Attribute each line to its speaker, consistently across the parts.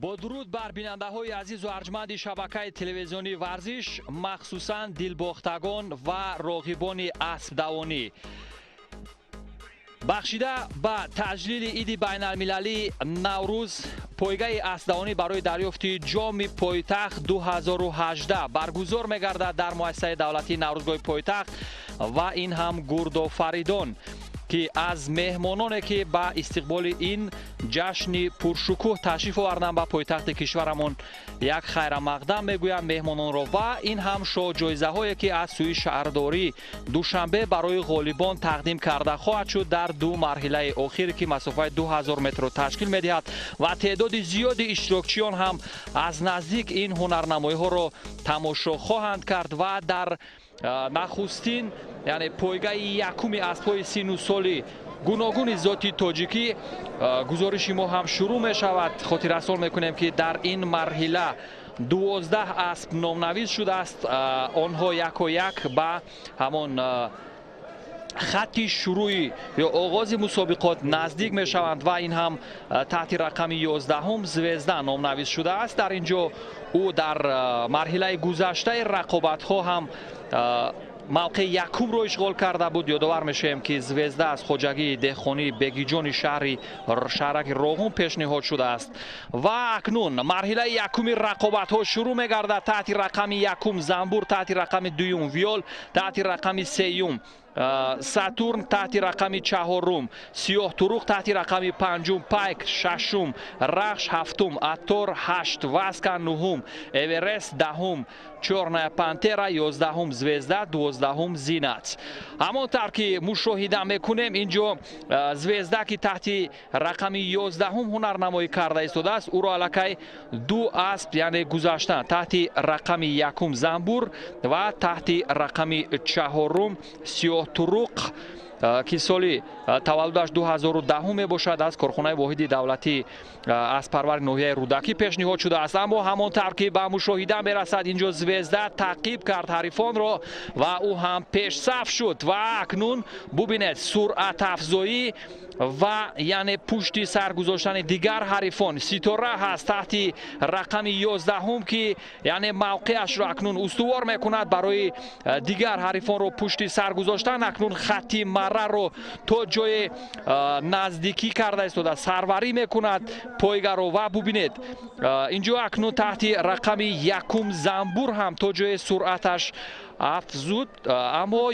Speaker 1: با درود بر بیننده‌های عزیز و ارجمند شبکه تلویزیونی ورزش، مخصوصاً دلباختگان و راغبان اسب دوانی، بخشیده به تجلیل عید بین المللی نوروز، پایگاه اسب‌دوانی برای دریافت جام پایتخت 2018 برگزار می‌گردد در مؤسسه دولتی نوروزگاه پایتخت و این هم گردآفریدان که از مهمانانی که به استقبال این جشن پرشکوه تشریف آوردند به پایتخت کشورمان یک خیر مقدم میگویند مهمانان را و این هم شاه جایزه هایی که از سوی شهرداری دوشنبه برای غالبان تقدیم کرده خواهد شد در دو مرحله آخری که مسافت 2000 متر را تشکیل میدهد و تعداد زیاد اشتراکچیان هم از نزدیک این هنرنمایی ها را تماشا خواهند کرد و در نخستین یعنی پایگاه یکمی اسب‌های سن سالی گوناگون ذاتی تاجیکی گزارش ما هم شروع می شود. خاطر رسال میکنیم که در این مرحله 12 اسب نامنویس شده است. آنها یک و یک به همان خط شروعی یا آغاز مسابقات نزدیک می شوند و این هم تحت رقم 11 هم زوزده نامنویس شده است. در اینجا او در مرحله گذشته رقابت ها هم موقع یکم رو اشغال کرده بود. یادآور میشیم که زوزده از خواجگی دهخانی بگیجان شهرک راغون پیشنهاد شده است و اکنون مرحله یکم رقابت ها شروع میگردد. تحت رقم یکم زنبور، تحت رقم دوم ویول، تحت رقم سیوم ساتورن، تحت رقم چهارم سیاه تروق، تحت رقم پنجم پایک، ششم رخش، هفتم اتار، هشت واسکا، نهم اورست، دهم چورنای پانترا، یازدهم زوزده، دوازدهم زینت. همانطور که مشاهده میکنیم اینجا زوزده که تحت رقم 11 هنرنمایی کرده ایستاده است. او را الکی دو اسب یعنی گذاشتن تحت رقم یکم زنبور و تحت رقم چهارم سیاه تروق که سالی تولدش 2010 می باشد از کارخانه واحد دولتی اسب‌پرور ناحیه رودکی پیشنهاد شده است. اما همانطور که به مشاهده می رسد اینجا زوزده تعقیب کرد حریفان را و او هم پیش صف شد و اکنون ببینید سرعت افزایی و یعنی پشت سر گذاشتن دیگر حریفان. ستاره هست تحت رقم 11 هم که یعنی موقعش را اکنون استوار میکند برای دیگر حریفان را پشت سر گذاشتن. اکنون خطی مره رو تا جای نزدیکی کرده است، سروری میکند پایگاه رو و ببینید اینجا اکنون تحت رقم یکم زنبور هم تا جای سرعتش افزود، اما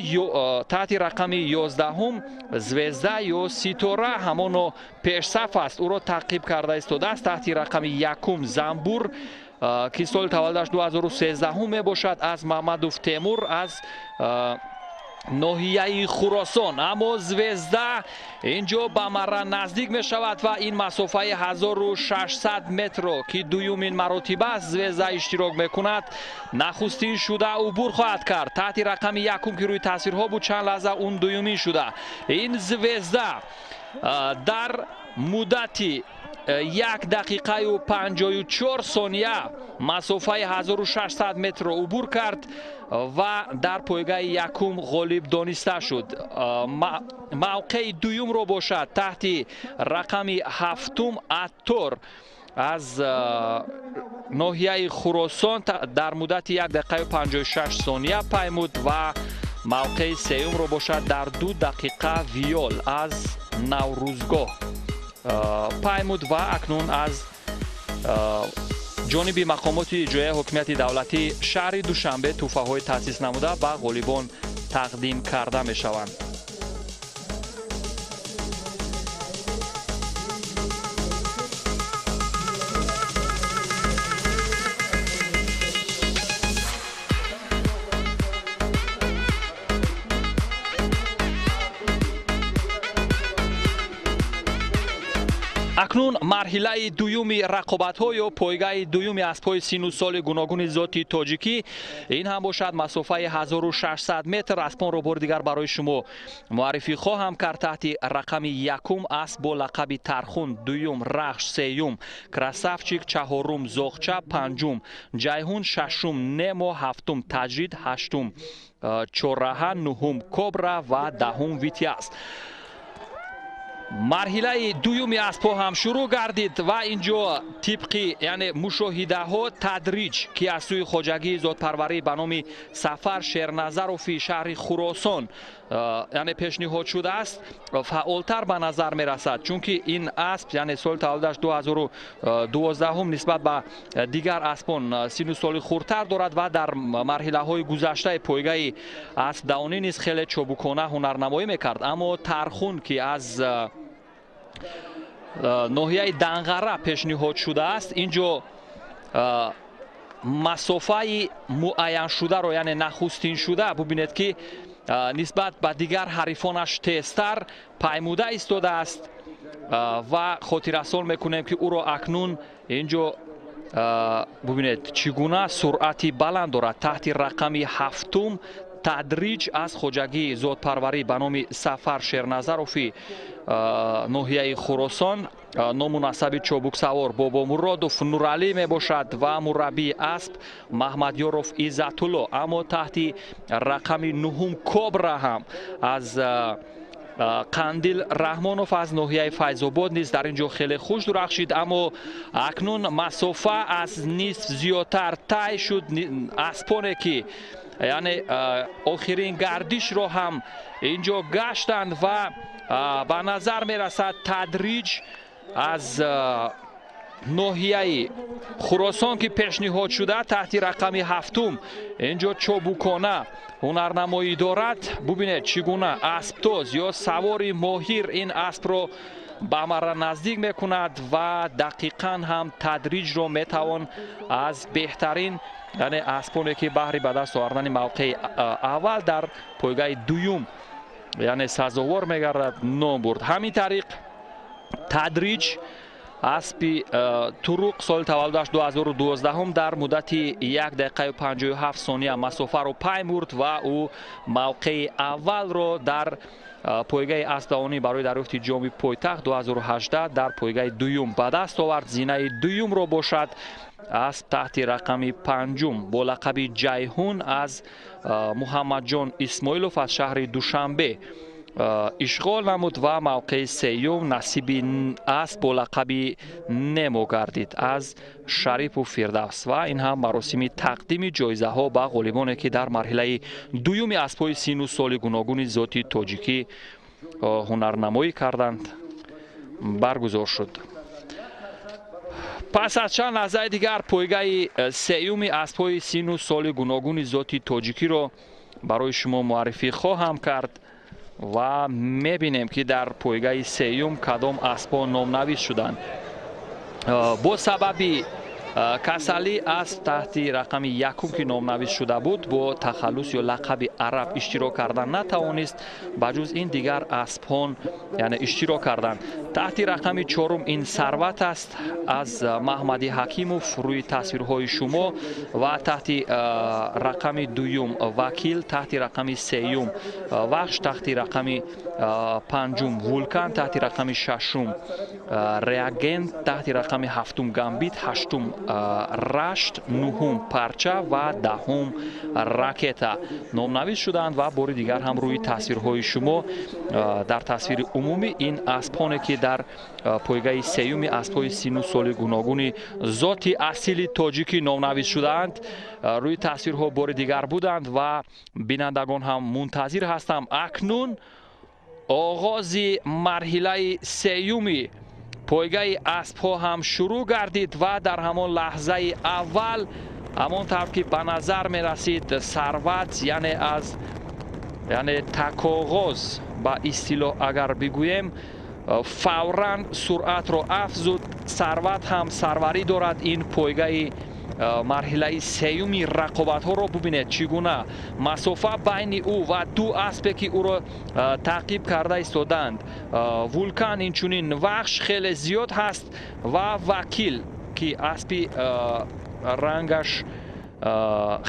Speaker 1: تحت رقم 11 هم زوزده یا ستاره همانو پیش صف است، او را تعقیب کرده ایستاده است. تحت رقم یکم زنبور که سال تولدش 2013 هم می باشد از محمدوف تیمور از ناحیه خراسان. اما زوزده اینجا به مره نزدیک می شود و این مسافه 1600 متر که دومین مراتبه است زوزده اشتراک می کند نخستین شده عبور خواهد کرد. تحت رقم یکم که روی تصویرها بود چند لحظه اون دومین شده. این زوزده در مدتی 1 دقیقه و 54 ثانیه مسافه 1600 متر را عبور کرد و در پایگاه یکم غالب دانسته شد. موقع دوم را باشد تحت رقم هفتم اتار از ناحیه خراسان در مدت 1 دقیقه و 56 ثانیه پیمود و موقع سوم را باشد در 2 دقیقه ویول از نوروزگاه پیمود و اکنون از جانب مقامات اجرایی حکومت دولتی شهر دوشنبه تحفه های تأسیس نموده به غالبان تقدیم کرده می شوند. اکنون مرحله دومی رقابت ها یا پایگاه دومی اسب‌های سن و سال گوناگون ذاتی تاجیکی، این هم باشد مسافه 1600 متر. اسبان را بار دیگر برای شما معرفی خواهم کرد. تحت رقم یکم اسب با لقب ترخون، دوم رخش، سیوم کراسافچیک، چهارم زاغچه، پنجم جیهون، ششم نمو، هفتم تجرید، هشتم چورها، نهم کبرا و دهم ویتی است. марҳилаи дуюми аспҳо ҳам шурӯъ гардид ва инҷо тибқи яъне мушоҳидаҳо тадриҷ ки аз сӯи хоҷагии зотпарварӣ ба номи Сафар Шерназарови шаҳри Хуросон яъне пешниҳод шудааст, фаъолтар ба назар мерасад, чунки ин асп яъне соли таваллудаш 2012 нисбат ба дигар аспон сину соли хурдтар дорад ва дар марҳилаҳои гузаштаи пойгаи аспдавонӣ низ хеле чобукона ҳунарнамоӣ мекард. Аммо Тархун ки аз ноҳияи Данғара пешниҳод шудааст, инҷо масофаи муайяншударо яъне нахустиншуда бубинед ки нисбат ба дигар ҳарифонаш тезтар паймуда истодааст ва хотиррасон мекунем ки ӯро акнун инҷо бубинед чӣ гуна суръати баланд дорад. Таҳти рақами 7 тадриҷ аз хоҷагии зотпарварӣ ба номи Сафар Шерназарови ноҳияи Хуросон ному насаби чобуксавор Бобомуродов Нуралӣ мебошад ва мураббии асп Маҳмадёров Иззатулло. Аммо таҳти рақами 9 Кобра ҳам аз Қандил Раҳмонов аз ноҳияи Файзобод низ дар инҷо хеле хуш дурахшид. Аммо акнун масофа аз нисф зиёдтар тай шуд. Аспоне ки яъне охирин гардишро ҳам инҷо гаштанд ва ба назар мерасад тадриҷ аз ноҳияи Хуросон ки пешниҳод шуда таҳти рақами 7 инҷо чобукона ҳунарнамоӣ дорад. бубинед чӣ гуна асптоз ё савори моҳир ин аспро ба марра наздик мекунад ва дақиқан ҳам тадриҷро метавон аз беҳтарин яъне аспоне ки баҳри ба даст овардани мавқеи аввал дар пойгаи дуюм яъне сазовор мегардад ном бурд. ҳамин тариқ тадриҷ аспи Туруқ соли таваллудаш 2012 дар муддати 1 дақиқаю 57 сония масофаро пай бурд ва ӯ мавқеи аввалро дар пойгаи аспдавонӣ барои дарёфти ҷоми пойтахт 2018 дар пойгаи дуюм ба даст овард. зинаи дуюмро бошад асп таҳти рақами 5 бо лақаби Ҷайҳун аз Муҳаммадҷон Исмоилов аз шаҳри Душанбе ишғол намуд ва мавқеи сеюм насиби асп бо лақаби Немо гардид аз Шарипу Фирдавс ва ин ҳам маросими тақдими ҷоизаҳо ба ғолибоне ки дар марҳилаи дуюми аспҳои сину соли гуногуни зоти тоҷикӣ ҳунарнамоӣ карданд баргузор шуд. пас аз чанд лаҳзаи дигар пойгаи сеюми аспҳои сину соли гуногуни зоти тоҷикиро барои шумо муаррифӣ хоҳам кард ва мебинем ки дар пойгаи сеюм кадом аспҳо номнавис шуданд. бо сабаби касалӣ асп таҳти рақами 1 ки номнавис шуда буд бо тахаллус ё лақаби араб иштирок кардан натавонист. ба ҷуз ин дигар аспҳон яъне иштирок карданд. таҳти рақами 4 ин Сарват аст аз Маҳмади Ҳакимов рӯи тасвирҳои шумо ва таҳти рақами 2 Вакил, таҳти рақами 3 Вахш, таҳти рақами 5 Вулкан, таҳти рақами 6 Реагент, таҳти рақами 7 Гамбит, 8 Рашт, 9 Парча ва 10 Ракета номнавис шуданд ва бори дигар ҳам рӯи тасвирҳои шумо дар тасвири умумӣ ин аспҳоне ки дар пойгаи сеюми аспҳои сину соли гуногуни зоти асили тоҷикӣ номнавис шудаанд рӯи тасвирҳо бори дигар буданд ва бинандагон ҳам мунтазир ҳастам. акнун оғози марҳилаи сеюми пойгаи аспҳо ҳам шурӯъ гардид ва дар ҳамон лаҳзаи аввал ҳамон тавр ки ба назар мерасид Сарват яъне такоғоз ба истилоҳ агар бигӯем фавран суръатро афзуд. Сарват ҳам сарварӣ дорад. ин пойгаи марҳилаи сеюми рақобатҳоро бубинед чӣ гуна масофа байни ӯ ва ду аспе ки ӯро таъқиб карда истоданд. Вулкан инчунин, Вахш хеле зиёд ҳаст ва Вакил ки аспи рангаш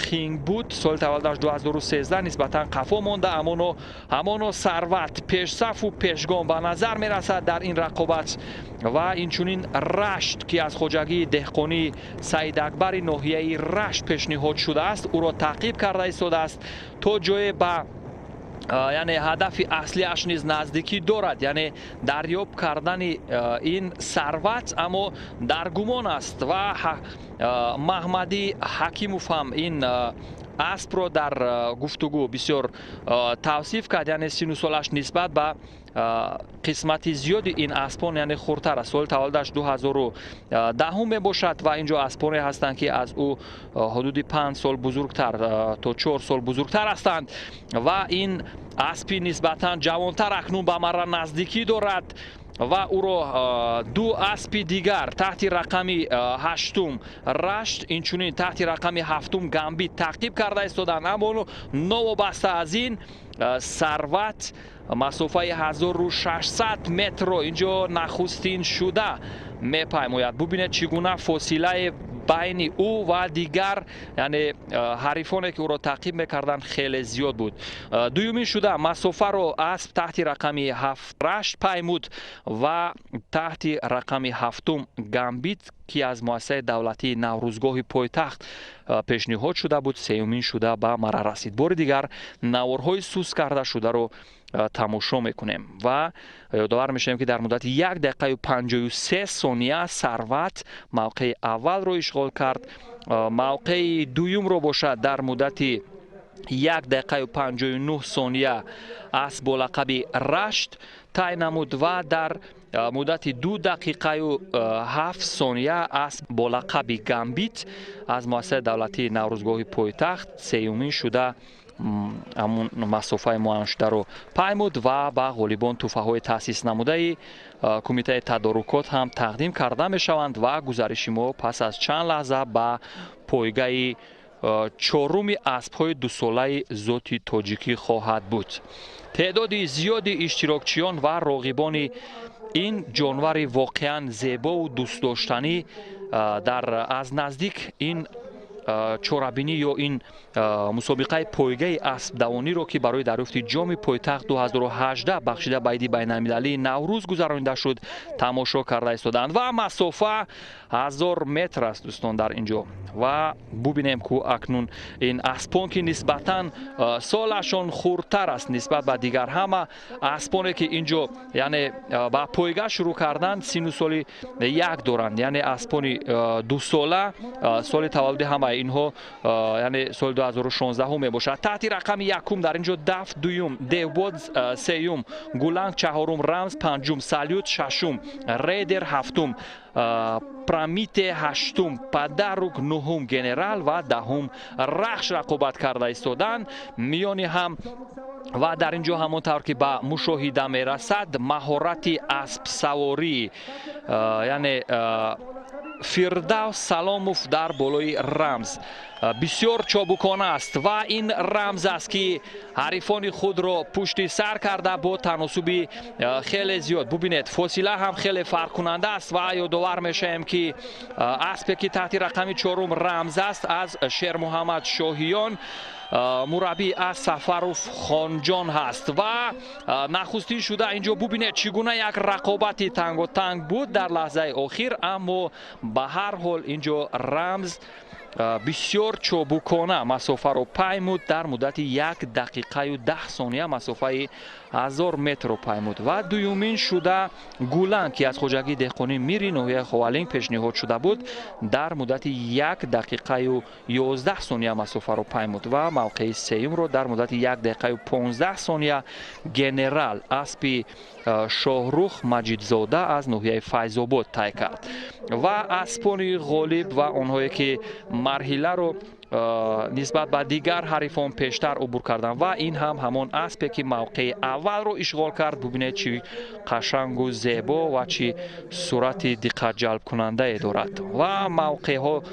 Speaker 1: хинг буд соли таваллудаш 2013 нисбатан қафо монда. ҳамоно Сарват пешсафу пешгом ба назар мерасад дар ин рақобат ва инчунин Рашт ки аз хоҷагии деҳқонии Саидакбари ноҳияи Рашт пешниҳод шудааст ӯро таъқиб карда истодааст то ҷое ба یعنی هدف اصلیش نیز نزدیکی دارد، یعنی دریافت کردن این ثروت، اما در گمان است. و محمدی حکیموف هم این اسب رو در گفتگو بسیار توصیف کرد، یعنی سن و سالش نسبت به قسمتی زیادی این اسبان یعنی خردتر است. سال تولدش 2010 می باشد و اینجا اسبانی هستند که از او حدود 5 سال بزرگتر تا 4 سال بزرگتر هستند و این اسبی نسبتا جوانتر اکنون به مرا نزدیکی دارد و او را دو اسب دیگر تحت رقم 8 رشت اینچنین تحت رقم 7 گامبیت تعقیب کرده ایستادند. اما نوابسته از این ثروت مسافه 1600 متر رو اینجا نخستین شده میپیماید. ببینید چگونه فاصله بین او و دیگر یعنی حریفانی که او را تعقیب میکردن خیلی زیاد بود. دویمین شده مسافه رو اسب تحت رقم 7 رشت پیمود و تحت رقم 7 گامبیت که از مؤسسه دولتی نوروزگاه پایتخت پیشنهاد شده بود سومین شده به مرا رسید. بار دیگر نوارهای سوس کرده شده رو تماشا میکنیم و یادآور میشیم که در مدت 1 دقیقه و 53 ثانیه ثروت موقع اول رو اشغال کرد. موقع دوم رو باشد در مدت 1 دقیقه و 59 ثانیه اسب با لقب رشت طی نمود و در مدت 2 دقیقه و 7 ثانیه اسب با لقب گامبیت از مؤسسه دولتی نوروزگاه پایتخت سومین شده همون مسافه معین شده رو پیمود و به غالبان تحفه های تأسیس نموده کمیته تدارکات هم تقدیم کرده می شوند و گزارش ما پس از چند لحظه به پایگاه چهارم اسب های 2 ساله ذات تاجیکی خواهد بود. تعداد زیادی اشتراکچیان و راغبان این جانور واقعا زیبا و دوست داشتنی در از نزدیک این چورابینی یا این مسابقه پایگاه اسب دوانی رو که برای دریافت جام پایتخت 2018 بخشیده به عید بین المللی نوروز گذرانیده شد تماشا کرده ایستادند و مسافه 1000 متر است دوستان در اینجا. و ببینیم که اکنون این اسبان که نسبتا سالشان خردتر است نسبت به دیگر همه اسبانی که اینجا یعنی با پایگاه شروع کردن سن و سال یک دارند، یعنی اسبان 2 ساله سال تولد همه اینها یعنی سال 2016 می باشد. تحت رقم 1 در اینجا دف دوم، دیوبود سوم، گولنگ چهارم، رمز پنجم، سالیوت ششم، ریدر هفتم، پرامیت هشتم، پدرک نهم، گنرال و دهم رخش رقابت کرده ایستادند. میانی هم و در اینجا همونطور که به مشاهده می رسد مهارت اسب سواری یعنی فردوس سلاموف در بالای رمز بسیار چابکانه است و این رمز است که حریفان خود را پشت سر کرده با تناسب خیلی زیاد. ببینید فاصله هم خیلی فرق کننده است و یادآور میشیم که اسبی که تحت رقم 4 رمز است از شیر محمد شاهیان مربی از سفروف خانجان هست و نخستین شده اینجا. ببینید چگونه یک رقابت تنگ و تنگ بود در لحظه آخر، اما به هر حال اینجا رمز بسیار چابکانه مسافه رو پیمود در مدت 1 دقیقه و 10 ثانیه مسافه 1000 متر رو پیمود و دومین شده گولنگ که از خواجگی دهقانی میری ناحیه خوالینگ پیشنهاد شده بود در مدت 1 دقیقه و 11 ثانیه مسافه رو پیمود و موقع سوم رو در مدت 1 دقیقه و 15 ثانیه گنرال اسب شاهرخ مجیدزاده از ناحیه فیض‌آباد طی کرد و اسبان غالب و آنهایی که مرحله رو نسبت به دیگر حریفان پیشتر عبور کردن و این هم همان اسبی که موقع اول رو اشغال کرد. ببینید چی قشنگ و زیبا و چی صورت دقت جلب کننده دارد و موقع ها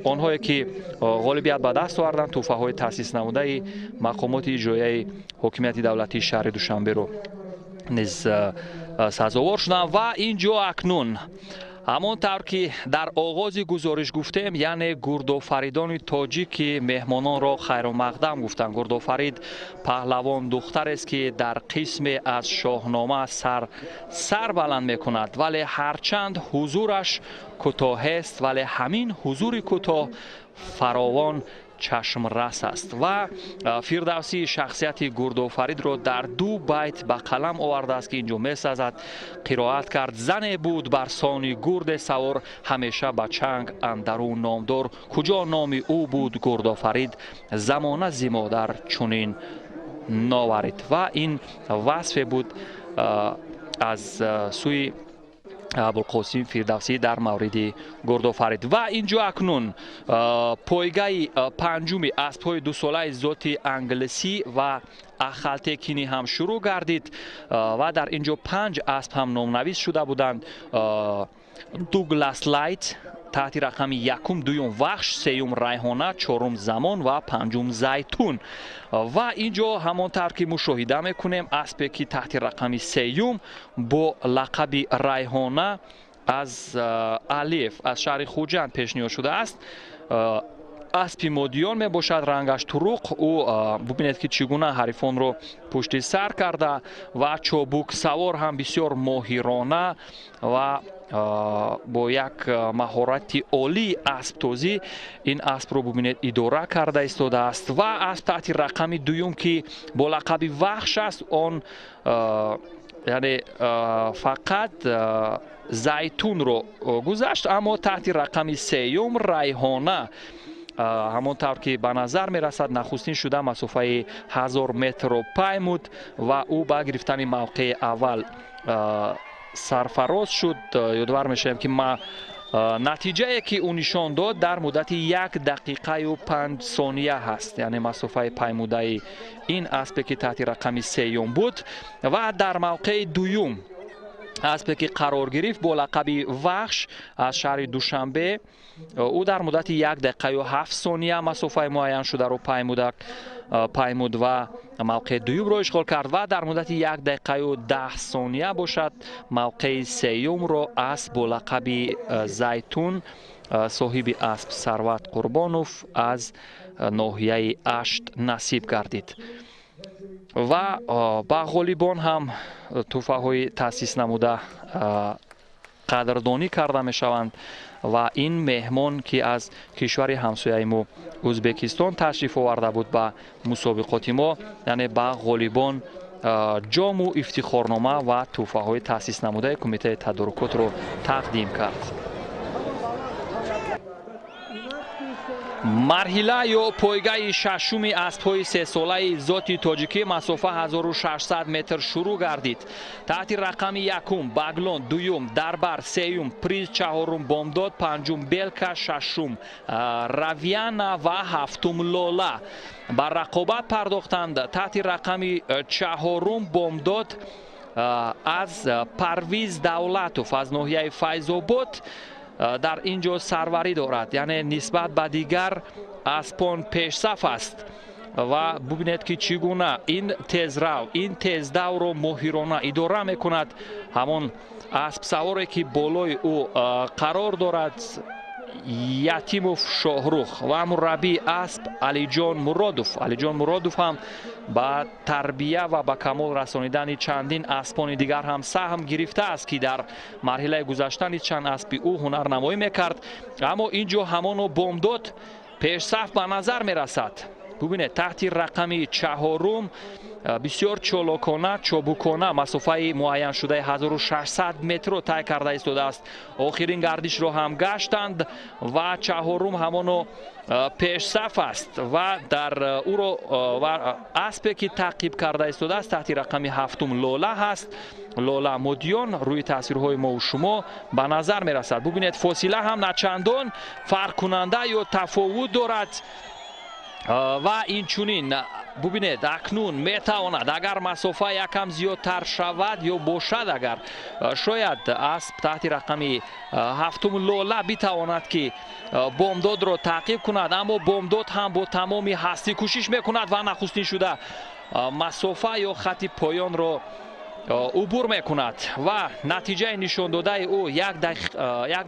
Speaker 1: آنهایی که غالبیت به دست آوردن تحفه های تأسیس نموده مقامات اجرایی حاکمیت دولتی شهر دوشنبه رو نیز سزاوار شدن و اینجا اکنون همانطور که در آغاز گزارش گفتیم یعنی گردآفریدان تاجیک که مهمانان را خیر و مقدم گفتند. گردآفرید پهلوان دختر است که در قسم از شاهنامه سر بلند میکند ولی هرچند حضورش کوتاه است ولی همین حضور کوتاه فراوان چشمرس است و فردوسی شخصیت گردآفرید را در 2 بیت به قلم آورده است که اینجا می‌سازد. قرائت کرد: زن بود بر سان گرد سوار، همیشه به چنگ اندرون نامدار. کجا نام او بود گردآفرید، زمانه ز مادر چنین ناورید. و این وصف بود از سوی ابوالقاسم فردوسی در مورد گردآفرید. و اینجا اکنون پایگاه پنجمی اسب‌های 2 ساله ذات انگلیسی و اخالتکینی هم شروع گردید و در اینجا 5 اسب هم نامنویس شده بودند: دوگلاس لایت تحت رقم 1، 2 وحش، 3 ریحانه، 4 زمان و 5 زیتون. و اینجا همانطور که مشاهده میکنیم اسبی که تحت رقم 3 با لقب ریحانه از الف از شهر خوجند پیشنهاد شده است. اسب مادیان می باشد، رنگش ترق. او ببینید که چگونه حریفان رو پشت سر کرده و چابک سوار هم بسیار ماهرانه و با یک مهارت عالی اسب تازی این اسب رو ببینید اداره کرده ایستاده است. و اسب تحت رقم 2 که با لقب وحش است، آن یعنی فقط زیتون رو گذشت، اما تحت رقم 3 ریحانه همانطور که به نظر می رسد نخستین شده مسافه 1000 متر رو پیمود و او با گرفتن موقع اول سرفراز شد. یادآور میشیم که ما نتیجه که او نشان داد در مدت 1 دقیقه و 5 ثانیه هست، یعنی مسافه پیموده این اسب که تحت رقم 3 بود. و در موقع دوم اسبی که قرار گرفت با لقب وحش از شهر دوشنبه، او در مدت 1 دقیقه و 7 ثانیه مسافه معین شده رو پیمود و موقع دوم رو اشغال کرد. و در مدت 1 دقیقه و 10 ثانیه باشد موقع سوم رو اسب با لقب زیتون صاحب اسب ثروت قربانوف از ناحیه اشت نصیب گردید. و با غالیبان هم تحفه های تأسیس نموده قدردانی کرده می شوند و این مهمان که از کشور همسایه ما ازبکستان تشریف آورده بود به مسابقات ما، یعنی با غالیبان جام و افتخارنامه و تحفه های تأسیس نموده کمیته تدارکات رو تقدیم کرد. مرحله یا پایگاه ششم اسب‌های 3 ساله ذات تاجیکی مسافه 1600 متر شروع گردید. تحت رقم 1 بغلان، 2 دربر، 3 پریز، 4 بامداد، 5 بلکه، 6 رویانه و 7 لاله بر رقابت پرداختند. تحت رقم 4 بامداد از پرویز دولتوف از ناحیه فیض‌آباد در اینجا سروری دارد، یعنی نسبت به دیگر اسبان پیش صف است. و ببینید که چگونه این تیزرو این تیزدو رو ماهرانه اداره میکند. همون اسب سواری که بالای او قرار دارد یتیموف شاهروخ و مربی اسب علی جان مرادوف هم با تربیه و با کمال رسانیدن چندین اسبان دیگر هم سهم گرفته است که در مرحله گذشتن چند اسب او هنرنمایی میکرد. اما اینجا همان بامداد پیش صف به نظر میرسد. ببینید تحت رقم 4 بسیار چابکانه مسافه معین شده 1600 متر رو طی کرده ایستاده است. آخرین گردش رو هم گشتند و 4 همانو پیش صف است و در او رو و اسبی که تعقیب کرده ایستاده است تحت رقم 7 لاله هست. لاله مدیان روی تاثیرهای ما و شما به نظر می رسد. ببینید فاصله هم نچندان فرق کننده یا تفاوت دارد و این چونین ببینید اکنون میتواند اگر مسافه یکم زیادتر شود یا باشد اگر شاید اسب تحت رقم 7 لاله بتواند که بامداد را تعقیب کند، اما بامداد هم با تمامی هستی کوشش میکند و نخستین شده مسافه یا خط پایان را عبور میکند و نتیجه نشان داده او 1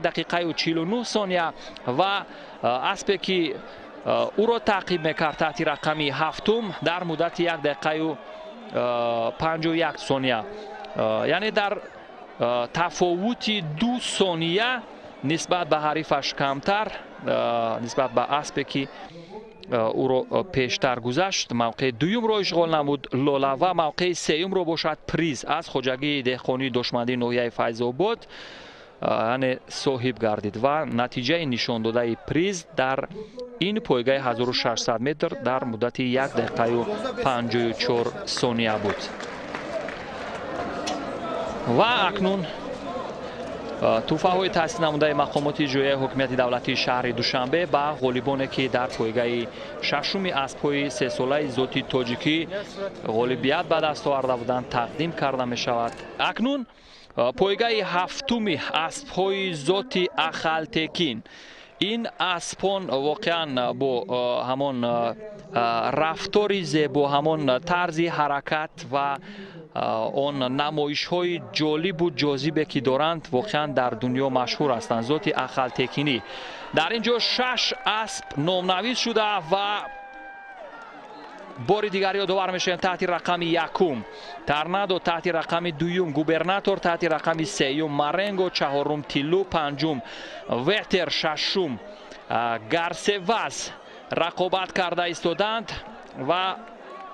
Speaker 1: دقیقه و 49 ثانیه و اسبی که او را تعقیب میکرد تحت رقم 7 در مدت 1 دقیقه و 51 ثانیه، یعنی در تفاوت 2 ثانیه نسبت به حریفش کمتر، نسبت به اسبی که او رو پیشتر گذشت. موقع دوم رو اشغال نمود لولا و موقع سوم رو باشد پریز از خوجگی دهقانی دشمندی نوحه فیض آباد یعنی صاحب گردید و نتیجه نشان داده پریز در این پایگاه 1600 متر در مدت 1 دقیقه و 54 ثانیه بود. و اکنون توفه های تحصیل نموده مقامات اجرایی حکومت دولتی شهر دوشنبه به غالیبانی که در پایگاه ششم اسب‌های 3 ساله ذاتی تاجیکی غالبیت به دست آورده بودند تقدیم کرده می شود. اکنون پایگاه هفتم اسب‌های ذاتی اخالتکین، این اسبان واقعا با همان رفتاری زیبا، همان طرز حرکت و آن نمایش های جالب و جاذبه که دارند واقعا در دنیا مشهور هستند. ذات اخالتکینی در اینجا 6 اسب نامنویس شده و بار دیگر یادآور میشیم تحت رقم 1 ترنادو، تحت رقم 2 گوبرناتور، تحت رقم 3 مارنگو، 4 تیلو، 5 ویتر، 6 گارسواز رقابت کرده ایستادند و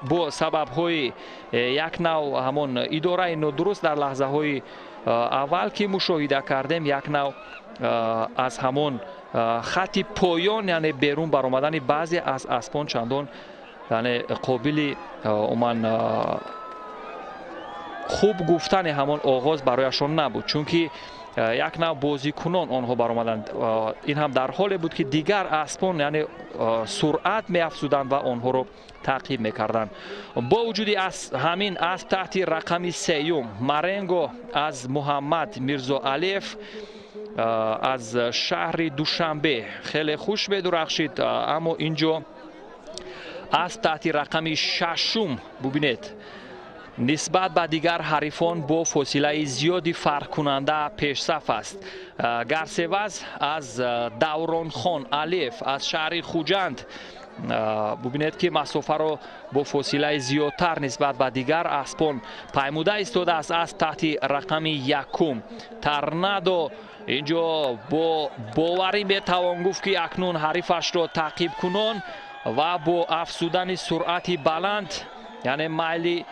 Speaker 1: با سبب های یک نوع همون اداره نادرست در لحظه های اول که مشاهده کردیم، یک نوع از همون خط پایان یعنی بیرون برآمدن بعضی از اسبان چندان یعنی قابل خوب گفتن همون آغاز برایشان نبود، چون که یک نوع بازیکنان آنها برآمدند. این هم در حالی بود که دیگر اسبان یعنی سرعت می افزودند و آنها رو تعقیب میکردند. با وجودی از همین اسب تحت رقم 3 مارنگو از محمد میرزا الیف از شهر دوشنبه خیلی خوش بدرخشید، اما اینجا اسب تحت رقم 6 ببینید نسبت به دیگر حریفان با فاصله زیادی فرق کننده پیش صف است. گارسواز از دوران خان الیف از شهر خوجند ببینید که مسافه رو با فاصله زیادتر نسبت به دیگر اسبان پیموده ایستاده است. از تحت رقم 1 ترنادو اینجا با باوری میتوان گفت که اکنون حریفش را تعقیب کنان و با افزودن سرعت بلند یعنی میل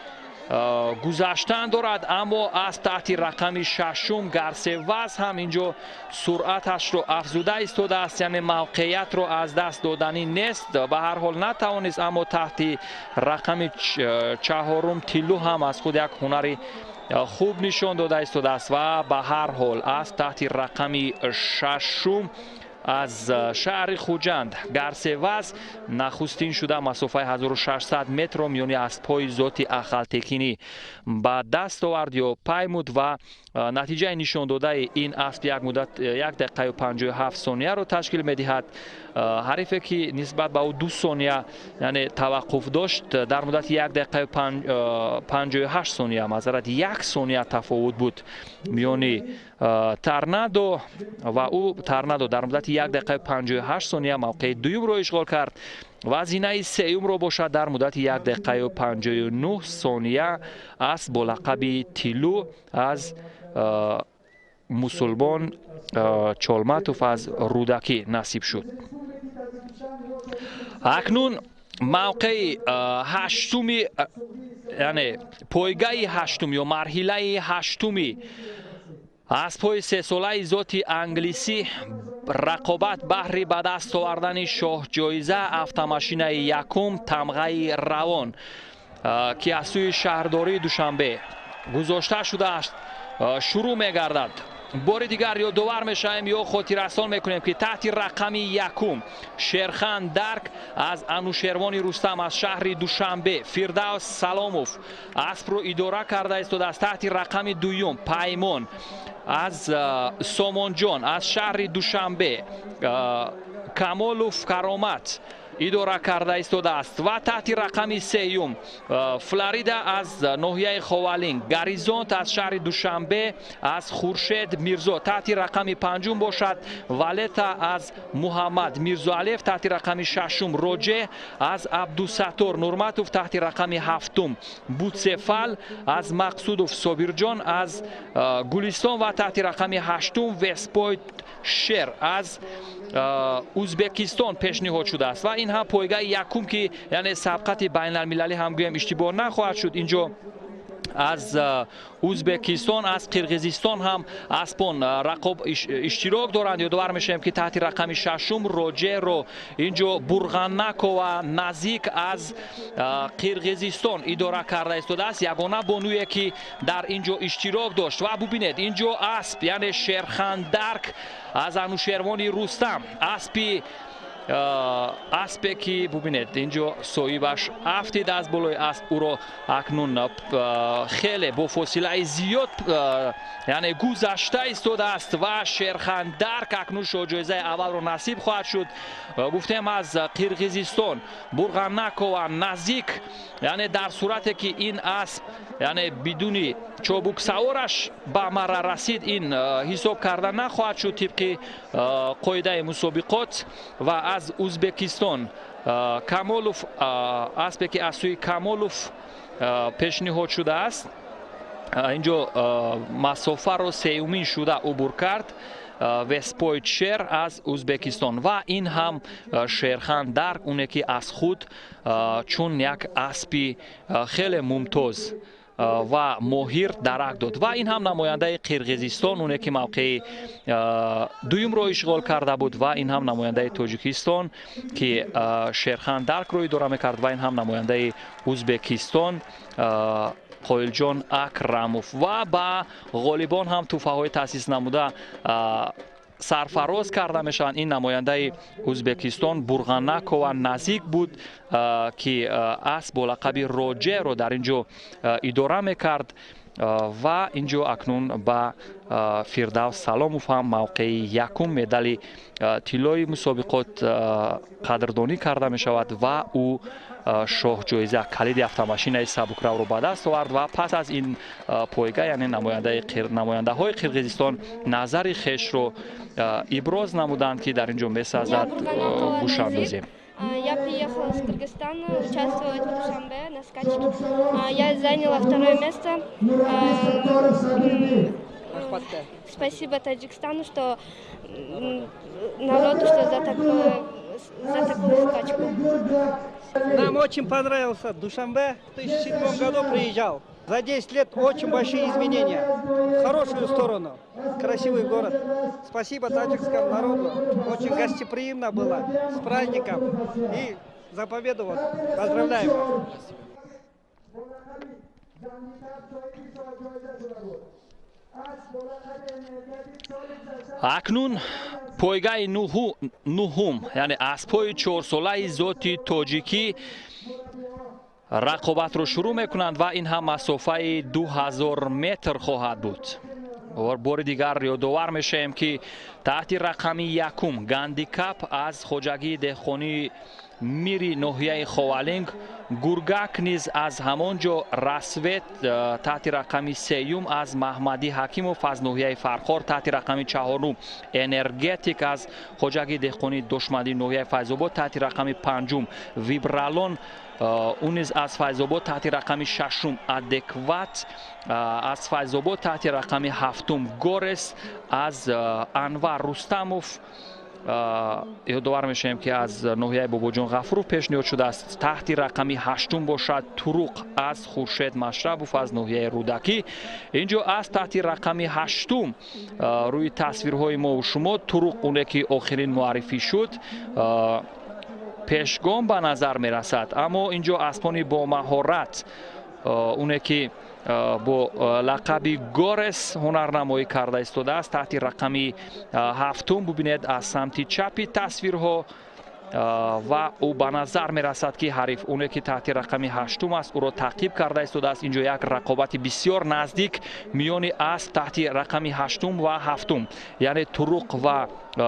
Speaker 1: گذشتن دارد، اما از تحت رقم 6 گارسواز هم اینجا سرعتش رو افزوده ایستاده است، یعنی موقعیت رو از دست دادنی نیست. به هر حال نتوانست، اما تحت رقم 4 تیلو هم از خود یک هنری خوب نشان داده ایستاده است و به هر حال از تحت رقم 6 از شهر خوجند گارسواز نخستین شده مسافه 1600 متر را میانی اسب‌های ذات اخالتکینی به دست آورد یا پیمود و نتیجه نشان داده این اسب یک مدت 1 دقیقه و 57 ثانیه را تشکیل می‌دهد. حریفی که نسبت به او 2 ثانیه یعنی توقف داشت در مدت 1 دقیقه و 58 ثانیه معذرت 1 ثانیه تفاوت بود میانی ترنادو و او. ترنادو در مدت 1 دقیقه و 58 ثانیه موقع دوم رو اشغال کرد و زینه سوم رو باشد در مدت 1 دقیقه و 59 ثانیه اسب با لقب تیلو از مسلمان چالماتوف از رودکی نصیب شد. اکنون موقع هشتمی یعنی پایگاه هشتم یا مرحله هشتمی اسب‌های 3 ساله ذات انگلیسی رقابت بهر به دست آوردن شاه جایزه автомاشین یکم تمغه روان که از سوی شهرداری دوشنبه گذاشته شده است شروع می‌گردد. بار دیگر یادآور میشیم یا خاطررسان میکنیم که تحت رقم 1 شیرخان درک از انوشیروان رستم از شهر دوشنبه فردوس سلاموف اسب رو اداره کرده است. از تحت رقم 2 پیمان از سامانجان از شهر دوشنبه کمالوف کرامت اداره کرده ایستاده است و تحت رقم 3 فلوریدا از ناحیه خوالین گریزونت از شهر دوشنبه از خورشید میرزا تحت رقم 5 باشد. والتا از محمد میرزا الیف تحت رقم 6 روجه از عبدالستار نورماتوف تحت رقم 7 بوتسفال از مقصودوف صابرجان از گلستان و تحت رقم 8 وستپویت شیر از ازبکستان پیشنهاد شده است و این این هم پایگاه یکم که یعنی سبقت بین المللی هم گویم اشتباه نخواهد شد. اینجا از ازبکستان از قرقیزستان هم اسپان رقاب اشتراک دارند. یادآور میشیم که تحت رقم ششم روجرو اینجا برغناکو و نزدیک از قرقیزستان اداره کرده ایستاده است. یگانه بانویی که در اینجا اشتراک داشت. و ببینید اینجا اسب یعنی شیرخاندرک از انوشیروان رستم اسبی که ببینید اینجا صاحبش افتید از بالای اسب او را اکنون خیلی با فاصله زیاد یعنی گذشته ایستاده است و شیرخاندرک اکنون جایزه اول را نصیب خواهد شد. گفتیم از قرقیزستان برغناکو و نزدیک، یعنی در صورتی که این اسب یعنی بدون چابک سوارش به مرا رسید این حساب کرده نخواهد شد طبق قاعده مسابقات. و از ازبکستان کامالوف اسبی که از سوی کامالوف پیشنهاد شده است اینجا مسافه رو سیومین شده عبور کرد. وسپویتشر از ازبکستان و این هم شیرخاندرک اونه که از خود چون یک اسبی خیلی ممتاز و ماهر درک داد. و این هم نماینده قرقیزستان اونه که موقع دویم رو اشغال کرده بود. و این هم نماینده تاجیکستان که شیرخاندرک رو اداره میکرد. و این هم نماینده ازبکستان قایلجان اکراموف. و با غالبان هم توفه های تاسیس نموده سرفراز کرده میشن. این نماینده ازبکستان برغناکو و نزدیک بود که اسب با لقب روجه رو در اینجا اداره میکرد. و اینجا اکنون با فردوس سلاموف هم موقع یکم مدال طلای مسابقات قدردانی کرده می شود و او شاه جایزه کلید автомашinaи سبکرو رو به دست آورد. و پس از این پایگاه یعنی نماینده های قرقیزستان نظر خیش رو ابراز نمودند که در اینجا میسازد گوش اندازیم.
Speaker 2: Я приехала из Кыргызстана участвовать в Душанбе на скачке. Я заняла второе место. Спасибо Таджикистану, что народу, что за такую скачку.
Speaker 3: Нам очень понравился Душанбе. В 2007 году приезжал. За 10 лет очень большие изменения. В хорошую сторону. Красивый город. Спасибо таджикскому народу. Очень гостеприимно было. С праздником. И за победу вот. Поздравляем вас.
Speaker 1: اکنون پایگاه نهم یعنی اسب‌های 4 ساله ذات تاجیکی رقابت رو شروع میکنند و این هم مسافه 2000 متر خواهد بود. و بار دیگر یادآور میشیم که تحت رقم یکم گندیکاپ از خواجگی دهخانی میری ناحیه خوالنگ، گرگک نیز از همانجا رسوت تحت رقم سیوم از محمدی حکیموف از ناحیه فرخار، تحت رقم چهارم انرژتیک از خواجگی دهخانی دشمدی ناحیه فیض‌آباد، تحت رقم پنجم ویبرالون اون نیز از فیض‌آباد، تحت رقم ششم ادکوات از فیض‌آباد، تحت رقم هفتم گورس از انور رستموف. یادآور میشیم که از ناحیه باباجان غفورов پیشنهاد شده است تحت رقم هشتم باشد طرق از خورشید مشربوف از ناحیه رودکی. اینجا از تحت رقم هشتم روی تصویرهای ما و شما طرق اونه که آخرین معرفی شد پیشگام به نظر میرسد. اما اینجا اسبانی با مهارت اونه که با لقب گورس هنرنمایی کرده ایستاده است تحت رقم هفتم. ببینید از سمت چپی تصویرها و او به نظر می رسد که حریف اونه که تحت رقم هشتم است او را تعقیب کرده ایستاده است. اینجا یک رقابت بسیار نزدیک میان اسب تحت رقم هشتم و هفتم یعنی طرق و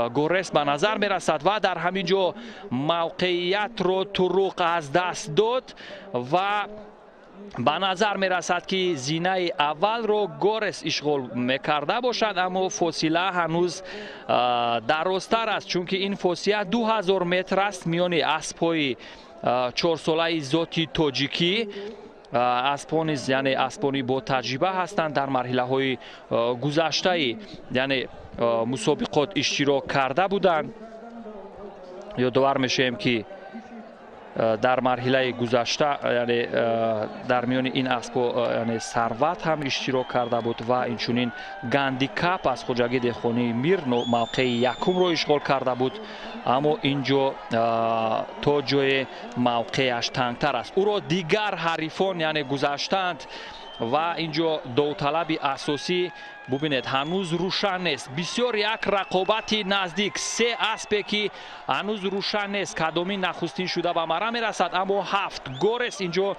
Speaker 1: گورس به نظر می رسد و در همینجا موقعیت رو طرق از دست داد و به نظر می رسد که زینه اول رو گورس اشغال میکرده باشد. اما فاصله هنوز درازتر است چون که این فاصله 2000 متر است میان اسب‌های 4 ساله ذات تاجیکی. اسبان یعنی اسبانی با تجربه هستند در مرحله های گذشته یعنی مسابقات اشتراک کرده بودند. یادآور میشیم که در مرحله گذشته یعنی در میان این اسب یعنی ثروت هم اشتراک کرده بود و اینچنین گاندی کاپ از خواجگی دهخانی میر موقع یکم رو اشغال کرده بود، اما اینجا تا جای موقعش تنگتر است. او را دیگر حریفان یعنی گذاشتند و اینجا داوطلب اساسی ببینید هنوز روشن نیست. بسیار یک رقابت نزدیک، سه اسبی که هنوز روشن نیست کدامی نخستین شده به مرا میرسد، اما 7 گورس اینجا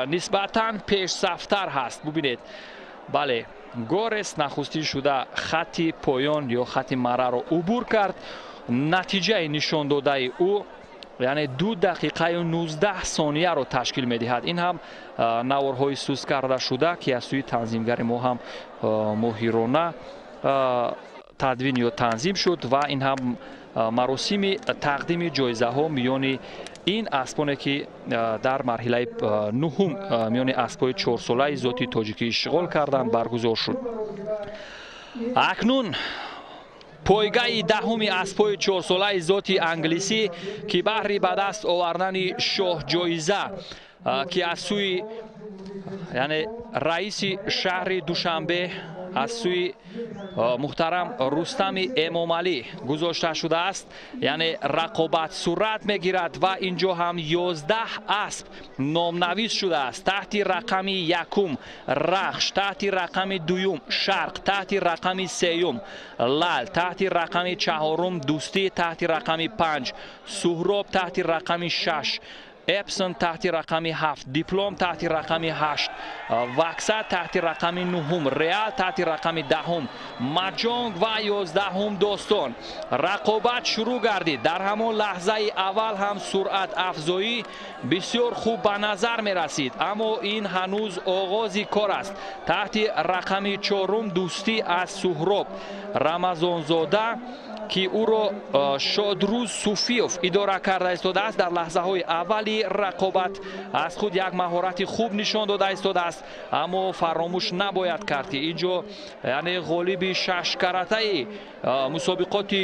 Speaker 1: نسبتا پیش صفتر هست. ببینید بله، گورس نخستین شده خط پایان یا خط مرا را عبور کرد. نتیجه نشان داده او یعنی 2 دقیقه و 19 ثانیه رو تشکیل می‌دهد. این هم نوارهای سوز کرده شده که از سوی تنظیمگر ما هم ماهرانه تدوین یا تنظیم شد و این هم مراسم تقدیم جایزه ها میان این اسبانی که در مرحله نهم میان اسبای 4 ساله ذاتی تاجیکی اشغال کردند برگزار شد. اکنون پایگاه دهمی اسبای 4 ساله ذاتی انگلیسی که بهر به دست آوردن شاه جایزه که از سوی یعنی رئیس شهر دوشنبه از سوی محترم رستم امامعلی گذاشته شده است، یعنی رقابت صورت میگیرد و اینجا هم 11 اسب نامنویس شده است. تحت رقم 1 رخش، تحت رقم 2 شرق، تحت رقم 3 لال، تحت رقم 4 دوستی، تحت رقم 5 سهراب، تحت رقم 6 اپسون، تحت رقم 7 دیپلم، تحت رقم 8 وکسا، تحت رقم 9 ریال، تحت رقم 10 مجانگ و 11 داستان. رقابت شروع گردید. در همان لحظه اول هم سرعت افزایی بسیار خوب به نظر می رسید، اما این هنوز آغازی کار است. تحت رقم 4 دوستی از سهراب رمضان زاده که او را شادروز صوفیوف اداره کرده ایستاده است، در لحظه های اولی رقابت از خود یک مهارت خوب نشان داده ایستاده است، اما فراموش نباید کرد که اینجا یعنی غالب 6 کرته مسابقات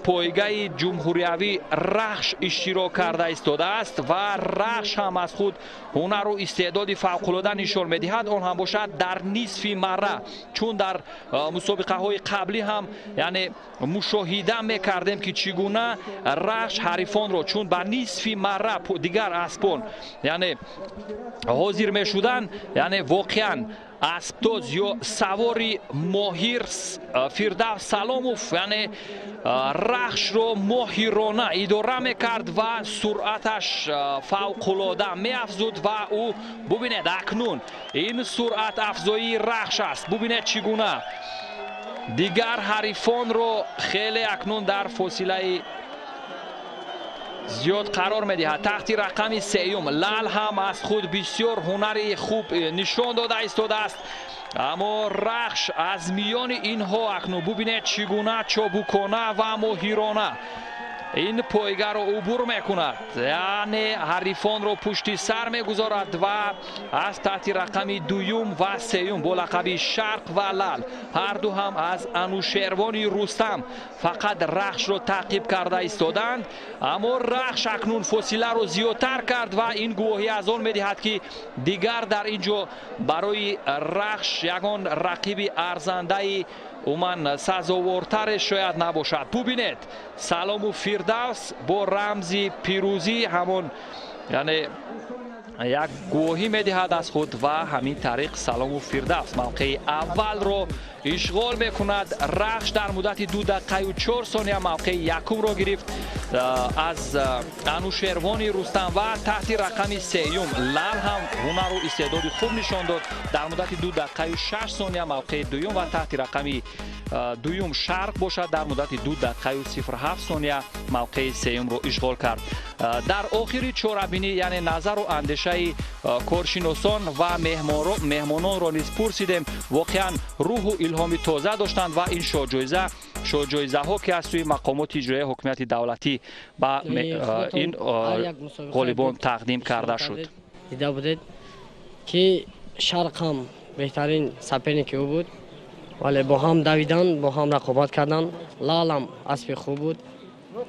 Speaker 1: پایگاه جمهوریوی رخش اشتراک کرده ایستاده است و رخش هم از خود هنر و استعداد فوق‌العاده نشان می‌دهد، آن هم باشد در نصف مره، چون در مسابقه های قبلی هم یعنی مشاهده میکردیم که چگونه رخش حریفان را چون به نصف مره دیگر اسبان یعنی حاضر میشدن، یعنی واقعا اسبتاز یا سواری ماهر فردوس سلاموف یعنی رخش را ماهرانه اداره میکرد و سرعتش فوق‌العاده میافزود و او ببینید اکنون این سرعت افزایی رخش است. ببینید چگونه دیگر حریفان رو خیلی اکنون در فاصله زیاد قرار میدهد. تحت رقم 3 لال هم از خود بسیار هنری خوب نشان داده ایستاده است، اما رخش از میان اینها اکنون ببینید چگونه چابکانه و ماهرانه این پایگاه را عبور میکند، یعنی حریفان را پشت سر میگذارد و از تحت رقم 2 و 3 با لقب شرق و لال هر دو هم از انوشیروان رستم فقط رخش را تعقیب کرده ایستادند، اما رخش اکنون فاصله را زیادتر کرد و این گواهی از آن میدهد که دیگر در اینجا برای رخش یگان رقیب ارزنده اومن سزاوارتر شاید نباشد. ببینید سلام و فردوس با رمز پیروزی همون یعنی یک گواهی میدهد از خود و همین طریق سلام و فردوس موقع اول رو اشغال میکند. رخش در مدت 2 دقیقه و 4 ثانیه موقع یکم را گرفت از انوشیروان رستم و تحت رقم 3 لال هم هنر و استعداد خوب نشان داد. در مدت 2 دقیقه و 6 ثانیه موقع 2 و تحت رقم 2 شرق باشد در مدت 2 دقیقه و 07 ثانیه موقع 3 رو اشغال کرد. در آخری چهاربینی یعنی نظر و اندیشه کارشناسان و مهمانان را نیز پرسیدیم. واقعا روح و الهام تازه داشتند و این شاهجایزه ها که از سوی مقامات اجرایی حکومت دولتی به این غالبان تقدیم کرده شد.
Speaker 4: دیده بودید که شرق هم بهترین سپرنیک او بود، ولی با هم دویدن، با هم رقابت کردن. لالم اسب خوب بود،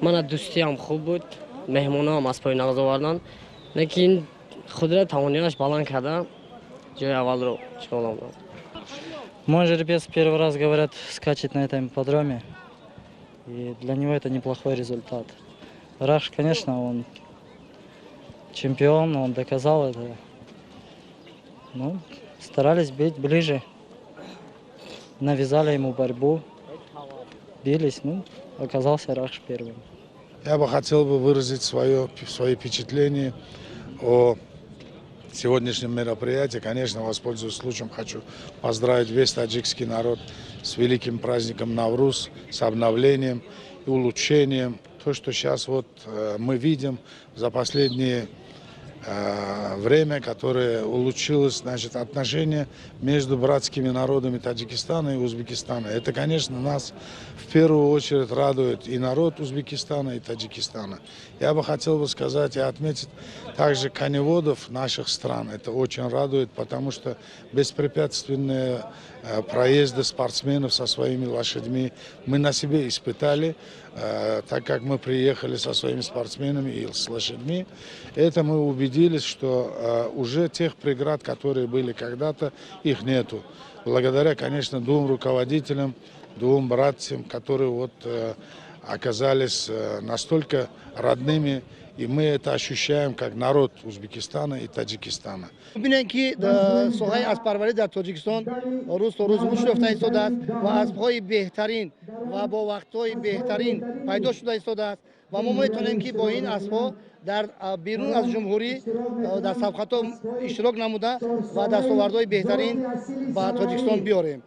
Speaker 4: من دوستی هم خوب بود، меҳмонҳо ҳам аспҳои нағз оварданд, лекин худро тавониаш баланд карда ҷои аввалро ишғол намуданд.
Speaker 5: Мой жеребец первый раз, говорят, скачет на этом ипподроме. И для него это неплохой результат. Раш, конечно, он чемпион, он доказал это. Ну, старались быть ближе. Навязали ему борьбу. Бились, ну, оказался Раш первым.
Speaker 6: Я бы хотел выразить свои впечатления о сегодняшнем мероприятии. Конечно, воспользуясь случаем, хочу поздравить весь таджикский народ с великим праздником Навруз, с обновлением и улучшением. То, что сейчас вот мы видим за последнее время, которое улучшилось, значит, отношения между братскими народами Таджикистана и Узбекистана. Это, конечно, нас в первую очередь радует и народ Узбекистана, и Таджикистана. Я бы хотел сказать и отметить также коневодов наших стран. Это очень радует, потому что беспрепятственные проезды спортсменов со своими лошадьми мы на себе испытали, так как мы приехали со своими спортсменами и с лошадьми. Это мы убедились, что уже тех преград, которые были когда-то, их нету. Благодаря, конечно, двум руководителям, двум братьям, которые вот оказались настолько родными, и мы это ощущаем как народ Узбекистана и Таджикистана.
Speaker 7: ببینید که سوهای اسپروری در تاجیکستان روز تا روز رشد یافته ایستاده است و اسبهای بهترین و با وقت‌های بهترین پیدا شده ایستاده است و ما میتونیم که با این اسبها در بیرون از جمهوری در سبقت‌ها اشتراک نموده و دستاوردهای بهترین به تاجیکستان بیاریم.